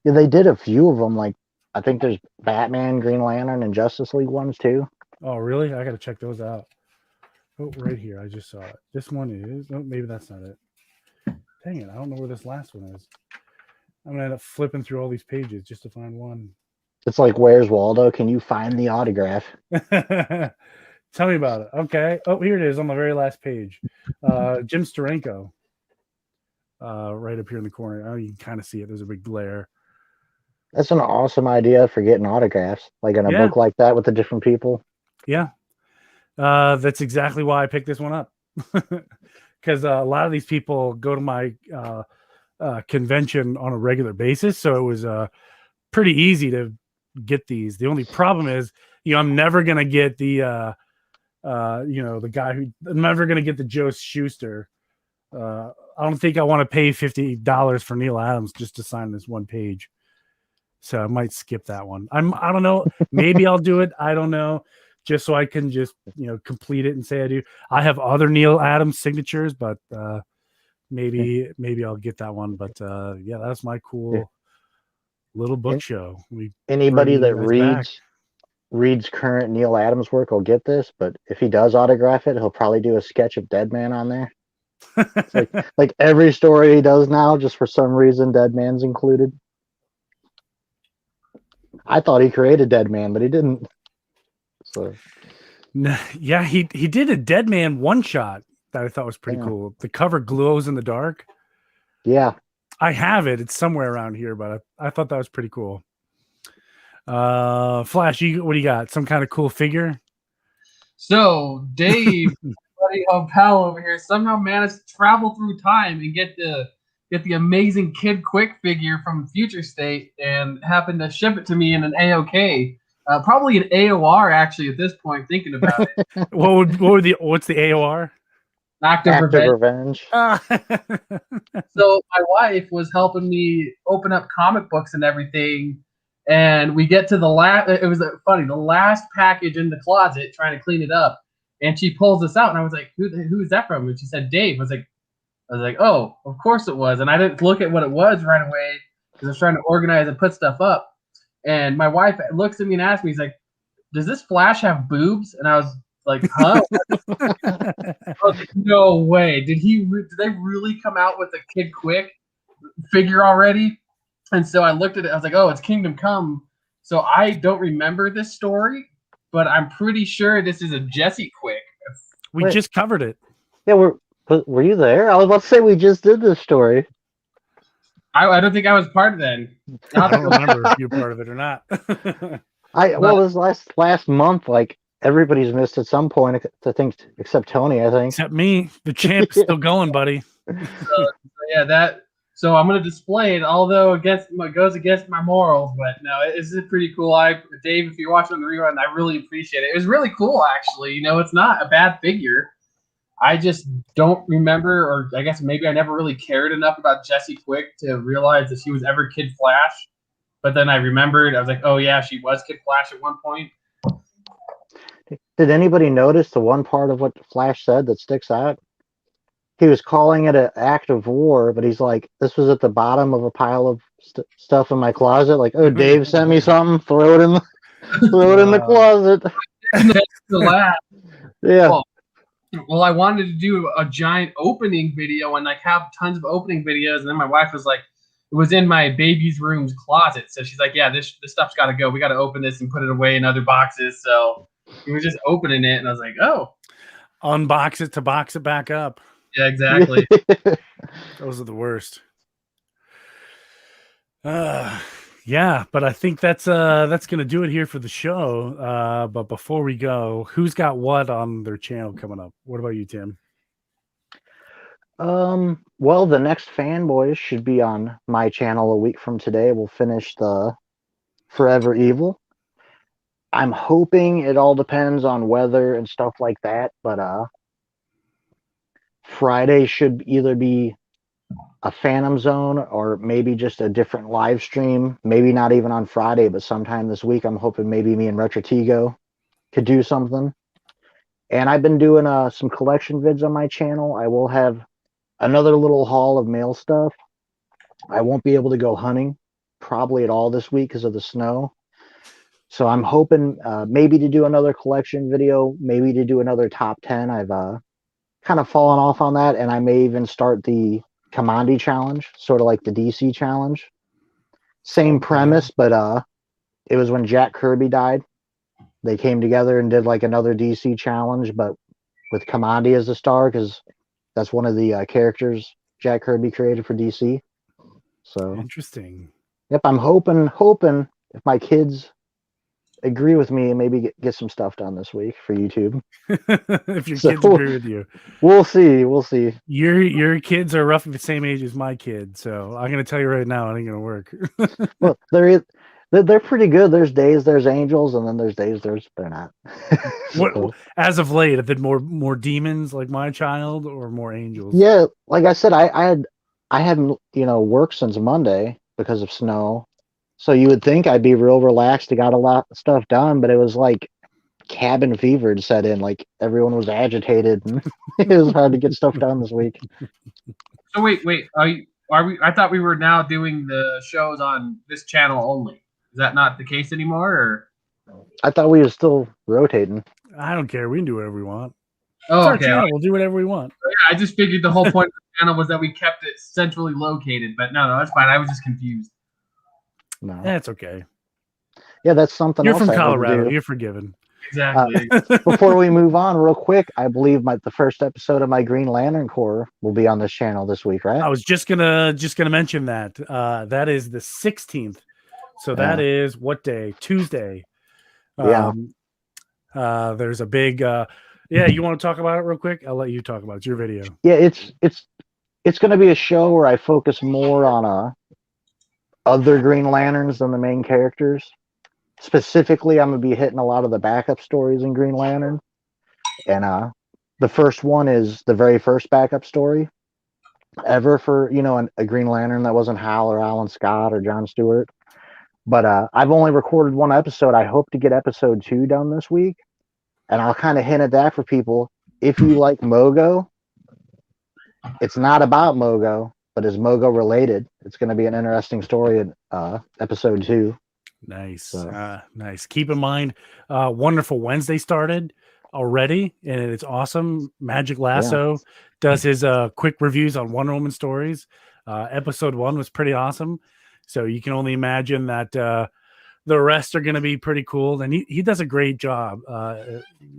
Yeah, they did a few of them. Like, I think there's Batman, Green Lantern, and Justice League ones too. Oh, really? I got to check those out. Oh, right here. I just saw it. This one is, oh, maybe that's not it. Dang it. I don't know where this last one is. I'm going to end up flipping through all these pages just to find one. It's like, where's Waldo? Can you find the autograph? Tell me about it. Okay. Oh, here it is on the very last page. Jim Steranko. Right up here in the corner. Oh, you can kind of see it. There's a big glare. That's an awesome idea for getting autographs, like in a book like that with the different people. Yeah. That's exactly why I picked this one up. Because a lot of these people go to my convention on a regular basis. So it was pretty easy to get these. The only problem is, I'm never going to get the, the guy I'm never going to get the Joe Shuster. I don't think I want to pay $50 for Neil Adams just to sign this one page. So I might skip that one. I don't know. Maybe I'll do it. I don't know. Just so I can just, complete it and say I do. I have other Neil Adams signatures, but maybe I'll get that one. But yeah, that's my cool Little book show. Anybody that bringing you guys reads current Neil Adams work will get this, but if he does autograph it, he'll probably do a sketch of Dead Man on there. It's like every story he does now, just for some reason, Dead Man's included. I thought he created Dead Man, but he didn't. So Yeah, he did a Dead Man one shot that I thought was pretty Yeah. cool. The cover glows in the dark. yeah, I have it. It's somewhere around here, but I thought that was pretty cool. Flash, what do you got? Some kind of cool figure? So Dave, buddy pal over here, somehow managed to travel through time and get the amazing Kid Quick figure from Future State, and happened to ship it to me in an AOK, probably an AOR actually at this point. Thinking about it, What's the AOR? Active Active Revenge. Revenge. So my wife was helping me open up comic books and everything, and we get to the last. It was funny, the last package in the closet, trying to clean it up, and she pulls this out, and I was like, "Who is that from?" And she said, "Dave." I was like, "Oh, of course it was." And I didn't look at what it was right away because I was trying to organize and put stuff up. And my wife looks at me and asks me, "He's like, does this Flash have boobs?" And I was like, "Huh?" I was like, no way. Did they really come out with a Kid Quick figure already? And so I looked at it. I was like, "Oh, it's Kingdom Come." So I don't remember this story, but I'm pretty sure this is a Jesse Quick. We Wait. just covered it. Yeah, were you there? I was about to say we just did this story. I don't think I was part of that. I don't remember if you're part of it or not. This last month, like everybody's missed at some point, I think, except Tony. I think. Except me. The champ's still going, buddy. So I'm gonna display it, although it goes against my morals. But no, it's pretty cool. Dave, if you're watching the rerun, I really appreciate it. It was really cool, actually. It's not a bad figure. I just don't remember, or I guess maybe I never really cared enough about Jessie Quick to realize that she was ever Kid Flash. But then I remembered, I was like, oh yeah, she was Kid Flash at one point. Did anybody notice the one part of what Flash said that sticks out? He was calling it an act of war, but he's like, this was at the bottom of a pile of stuff in my closet. Like, oh, Dave sent me something. Throw it in the closet. The last. Yeah. Well, I wanted to do a giant opening video and like have tons of opening videos, and then my wife was like, it was in my baby's room's closet, so she's like, yeah, this stuff's got to go. We got to open this and put it away in other boxes. So we were just opening it, and I was like, oh, unbox it to box it back up. Yeah, exactly. Those are the worst. Yeah, but I think that's gonna do it here for the show. But before we go, who's got what on their channel coming up? What about you, Tim? Well, the next Fanboys should be on my channel a week from today. We'll finish the Forever Evil. I'm hoping it all depends on weather and stuff like that, but Friday should either be a Phantom Zone or maybe just a different live stream. Maybe not even on Friday, but sometime this week. I'm hoping maybe me and Retrotigo could do something. And I've been doing some collection vids on my channel. I will have another little haul of mail stuff. I won't be able to go hunting probably at all this week because of the snow. So I'm hoping maybe to do another collection video, maybe to do another top 10. I've kind of fallen off on that, and I may even start the Commandi challenge, sort of like the DC challenge. Same premise, but it was when Jack Kirby died. They came together and did like another DC challenge, but with Commandi as the star, because that's one of the characters Jack Kirby created for DC. So interesting. Yep, I'm hoping if my kids agree with me and maybe get some stuff done this week for YouTube. If your kids agree with you, we'll see. Your kids are roughly the same age as my kids, so I'm gonna tell you right now, it ain't gonna work. Well, they're pretty good. There's days there's angels, and then there's days they're not. What as of late, have been more demons like my child or more angels? Yeah, like I said, I hadn't worked since Monday because of snow. So you would think I'd be real relaxed. I got a lot of stuff done, but it was like cabin fever had set in. Like everyone was agitated, and it was hard to get stuff done this week. So wait, are we? I thought we were now doing the shows on this channel only. Is that not the case anymore? Or I thought we were still rotating. I don't care. We can do whatever we want. It's oh, our okay. channel. We'll do whatever we want. I just figured the whole point of the channel was that we kept it centrally located. But no, that's fine. I was just confused. No. That's okay. Yeah, that's something You're else from I would Colorado. do. You're forgiven. Exactly. Before we move on, real quick, I believe the first episode of my Green Lantern Corps will be on this channel this week, right? I was just gonna mention that. That is the 16th. So that is what day? Tuesday. Yeah. There's a big. You want to talk about it real quick? I'll let you talk about it. It's your video. Yeah, it's going to be a show where I focus more on other Green Lanterns than the main characters. Specifically, I'm going to be hitting a lot of the backup stories in Green Lantern, and the first one is the very first backup story ever for a Green Lantern that wasn't Hal or Alan Scott or John Stewart. But I've only recorded one episode. I hope to get episode 2 done this week, and I'll kind of hint at that for people. If you like Mogo, it's not about Mogo, but is Mogo related. It's going to be an interesting story in episode 2. Nice. So. Nice. Keep in mind, Wonderful Wednesday started already, and it's awesome. Magic Lasso does his quick reviews on Wonder Woman stories. Episode 1 was pretty awesome. So you can only imagine that the rest are going to be pretty cool. And he does a great job.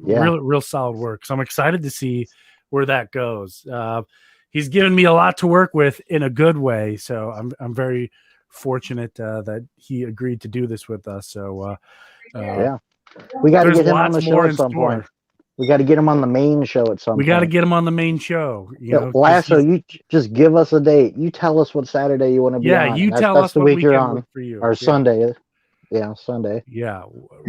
Real solid work. So I'm excited to see where that goes. He's given me a lot to work with in a good way. So I'm very fortunate that he agreed to do this with us. So we got to get him on the show at some point. We got to get him on the main show at some point. We got to get him on the main show. Lasso, you just give us a date. You tell us what Saturday you want to be on. Yeah, you tell us the what week you're on for you. Or Sunday. Yeah, Sunday. Yeah,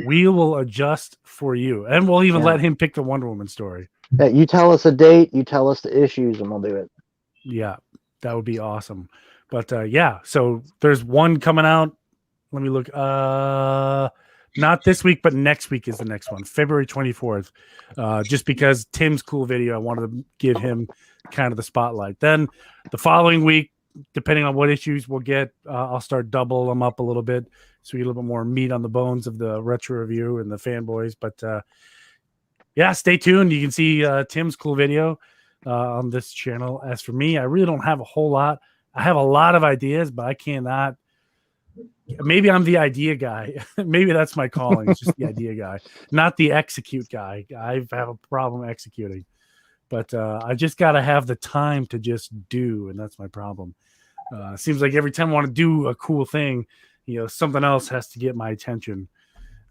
we will adjust for you, and we'll even let him pick the Wonder Woman story. Yeah, you tell us a date, you tell us the issues, and we'll do it. Yeah, that would be awesome. But so there's one coming out. Let me look. Not this week, but next week is the next one, February 24th. Just because Tim's cool video, I wanted to give him kind of the spotlight. Then the following week, depending on what issues we'll get, I'll start double them up a little bit, so we get a little bit more meat on the bones of the retro review and the fanboys. But stay tuned. You can see Tim's cool video on this channel. As for me, I really don't have a whole lot. I have a lot of ideas, but I cannot. Maybe I'm the idea guy. Maybe that's my calling. It's just the idea guy, not the execute guy. I have a problem executing, but I just got to have the time to just do, and that's my problem. Seems like every time I want to do a cool thing, something else has to get my attention,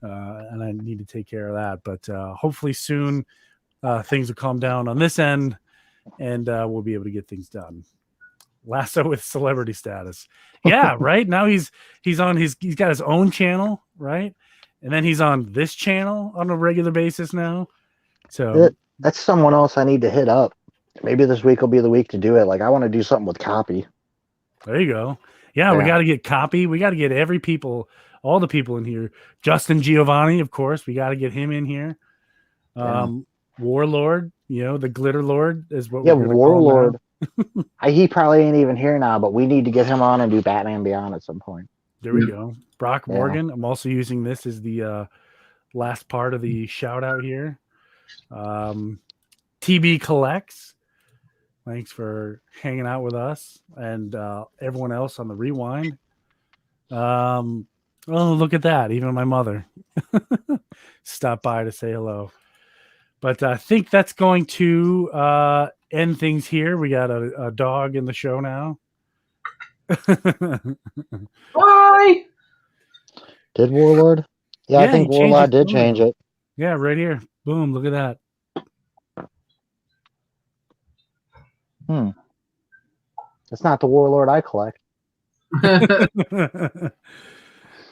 and I need to take care of that. But hopefully soon things will calm down on this end, and we'll be able to get things done. Lasso with celebrity status. Yeah, right. Now he's got his own channel, right? And then he's on this channel on a regular basis now. So that's someone else I need to hit up. Maybe this week will be the week to do it. Like, I want to do something with Copy. There you go. Yeah. We got to get Copy. We got to get all the people in here. Justin Giovanni, of course. We got to get him in here. Warlord, the Glitter Lord is what. Yeah, Warlord. He probably ain't even here now, but we need to get him on and do Batman Beyond at some point. There we go. Brock Morgan. I'm also using this as the last part of the shout out here. TB Collects. Thanks for hanging out with us and everyone else on the Rewind. Oh, look at that. Even my mother stopped by to say hello. But I think that's going to end things here. We got a dog in the show now. Bye. Did Warlord? Yeah, I think Warlord did change it. Yeah, right here. Boom, look at that. It's not the Warlord I collect.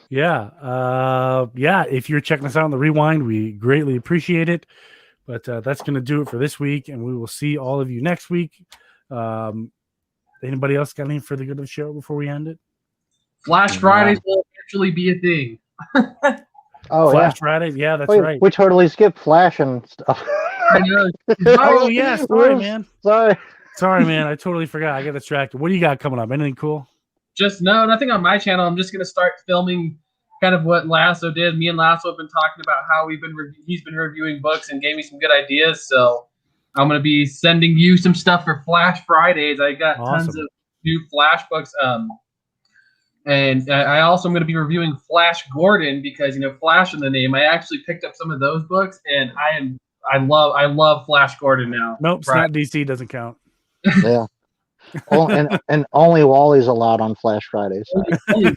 If you're checking us out on the Rewind, we greatly appreciate it. But that's going to do it for this week, and we will see all of you next week. Anybody else got anything for the good of the show before we end it? Flash Fridays will eventually be a thing. Flash Fridays? Yeah, that's right. We totally skipped Flash and stuff. I know. Oh, yeah. Sorry, man. Sorry. Sorry, man. I totally forgot. I got distracted. What do you got coming up? Anything cool? Just nothing on my channel. I'm just gonna start filming kind of what Lasso did. Me and Lasso have been talking about how he's been reviewing books and gave me some good ideas. So I'm gonna be sending you some stuff for Flash Fridays. I got tons Awesome. of new Flash books. And I also am going to be reviewing Flash Gordon because Flash in the name. I actually picked up some of those books, and I love Flash Gordon now. Nope, it's not DC. Doesn't count. Yeah. And only Wally's allowed on Flash Fridays. So.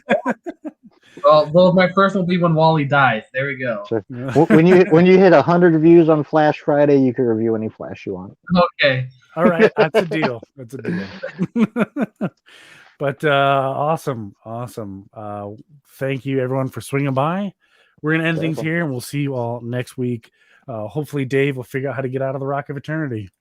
Well, my first will be when Wally dies. There we go. So when you hit 100 views on Flash Friday, you can review any Flash you want. Okay. All right, that's a deal. That's a deal. But awesome. Thank you everyone for swinging by. We're gonna end things here, and we'll see you all next week. Hopefully, Dave will figure out how to get out of the Rock of Eternity.